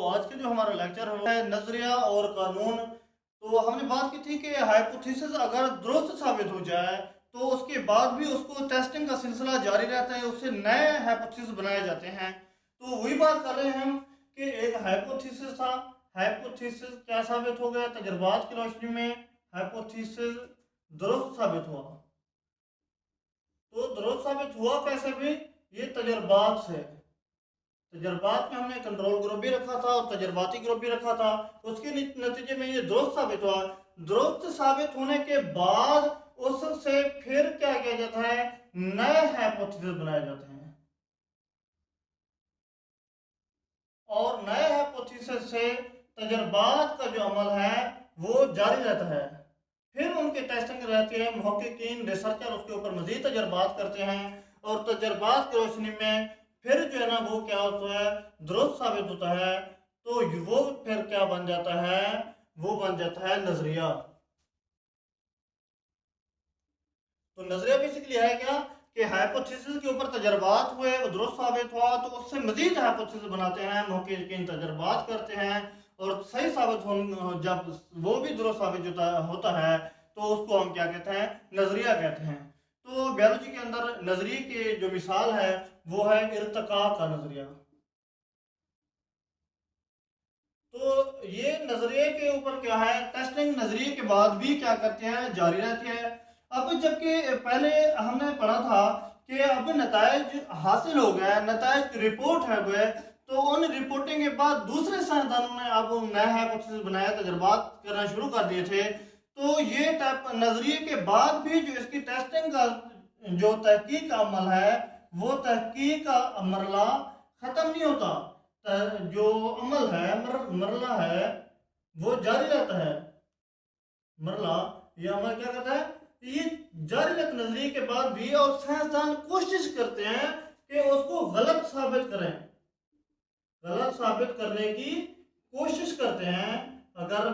तो आज के जो हमारा लेक्चर है नजरिया और कानून। तो हमने बात की थी कि हाइपोथेसिस अगर दुरुस्त साबित हो जाए तो उसके बाद भी उसको टेस्टिंग का सिलसिला जारी रहता है, उससे नए हाइपोथेसिस बनाए जाते हैं। तो वही बात कर रहे हैं हम कि एक हाइपोथेसिस था, हाइपोथेसिस क्या साबित हो गया, तजर्बात की रोशनी में हाइपोथेसिस दुरुस्त साबित हुआ। तो दुरुस्त साबित हुआ कैसे भी, ये तजर्बात से। तजर्बात में हमने कंट्रोल ग्रुप भी रखा था और तजर्बाती ग्रुप भी रखा था। उसके नतीजे में ये दुरुस्त साबित हुआ। दुरुस्त साबित होने के बाद उससे फिर क्या किया जाता है, नए हाइपोथेसिस बनाए जाते हैं और नए हाइपोथेसिस से तजर्बात का जो अमल है वो जारी रहता है। फिर उनकी टेस्टिंग रहती है, मुहक्किकीन रिसर्चर उसके ऊपर मजीद तजर्बात करते हैं और तजर्बात की रोशनी में फिर जो है ना वो क्या होता है, दुरुस्त साबित होता है। तो वो फिर क्या बन जाता है, वो बन जाता है नजरिया। तो नजरिया बेसिकली है क्या कि हाइपोथेसिस के ऊपर तजर्बात हुए, वो दुरुस्त साबित हुआ तो उससे मजीद हाइपोथेसिस बनाते हैं, मुहक्किकीन तजर्बात करते हैं और सही साबित हो, जब वो भी दुरुस्त साबित होता है तो उसको हम क्या कहते हैं, नजरिया कहते हैं। तो बायोलॉजी के अंदर नजरिए की जो मिसाल है वो है इर्तिका का नजरिया। तो ये नजरिए के ऊपर क्या है, टेस्टिंग नजरिए के बाद भी क्या करते हैं, जारी रहती है। अब जबकि पहले हमने पढ़ा था कि अब नतायज हासिल हो गया, नतायज रिपोर्ट है गए, तो उन रिपोर्टिंग के बाद दूसरे साइंसदानों ने अब नया हाइपोथेसिस बनाया, तजर्बात करना शुरू कर दिए थे। तो ये टाइप नजरिए के बाद भी जो इसकी टेस्टिंग का जो तहकीक का अमल है, वो तहकीक का मरला खत्म नहीं होता। जो अमल है, मरला है, वो जारी रहता है। मरला, ये अमल क्या करता है, ये जारी रहता नजरिए के बाद भी, और साइंसदान कोशिश करते हैं कि उसको गलत साबित करें, गलत साबित करने की कोशिश करते हैं। अगर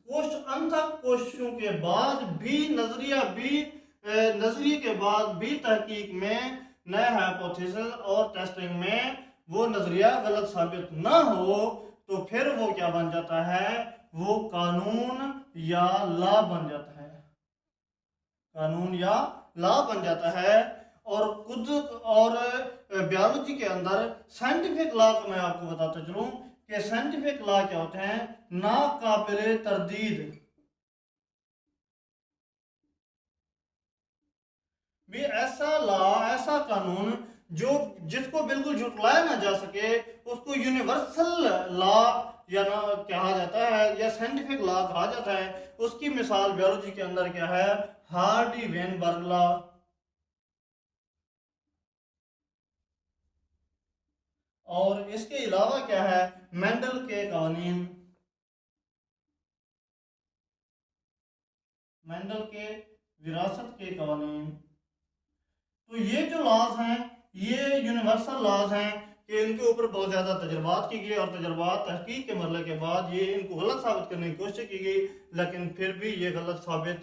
अनथक कोशिशों के बाद भी नजरिए के बाद भी तहकीक में नए हाइपोथेसिस और टेस्टिंग में वो नजरिया गलत साबित ना हो तो फिर वो क्या बन जाता है, वो कानून या लॉ बन जाता है, कानून या लॉ बन जाता है। और कुछ और बायोलॉजी के अंदर साइंटिफिक लॉ को मैं आपको बताता चलूं कि साइंटिफिक लॉ क्या होते हैं, नाकाबिले तरदीद। भी ऐसा लॉ, ऐसा कानून जो जिसको बिल्कुल झुटलाया ना जा सके, उसको यूनिवर्सल लॉ या ना कहा जाता है या साइंटिफिक लॉ कहा जाता है। उसकी मिसाल बायोलॉजी के अंदर क्या है, हार्डी वेनबर्ग लॉ। और इसके अलावा क्या है, मेंडल के कानून, मेंडल के विरासत के कानून। तो ये जो लॉज हैं ये यूनिवर्सल लॉज हैं कि इनके ऊपर बहुत ज़्यादा तजर्बात की गई और तजर्बात तहकीक के मरले के बाद ये इनको गलत साबित करने की कोशिश की गई, लेकिन फिर भी ये गलत साबित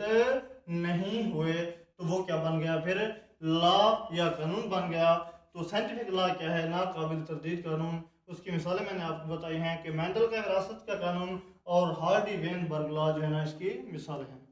नहीं हुए। तो वो क्या बन गया, फिर लॉ या कानून बन गया। तो साइंटिफिक लॉ क्या है, नाकाबिल तरदीद कानून। उसकी मिसालें मैंने आपको बताई हैं कि मेंडल का विरासत का कानून और हार्डी वेनबर्ग लॉ जो है ना, इसकी मिसालें हैं।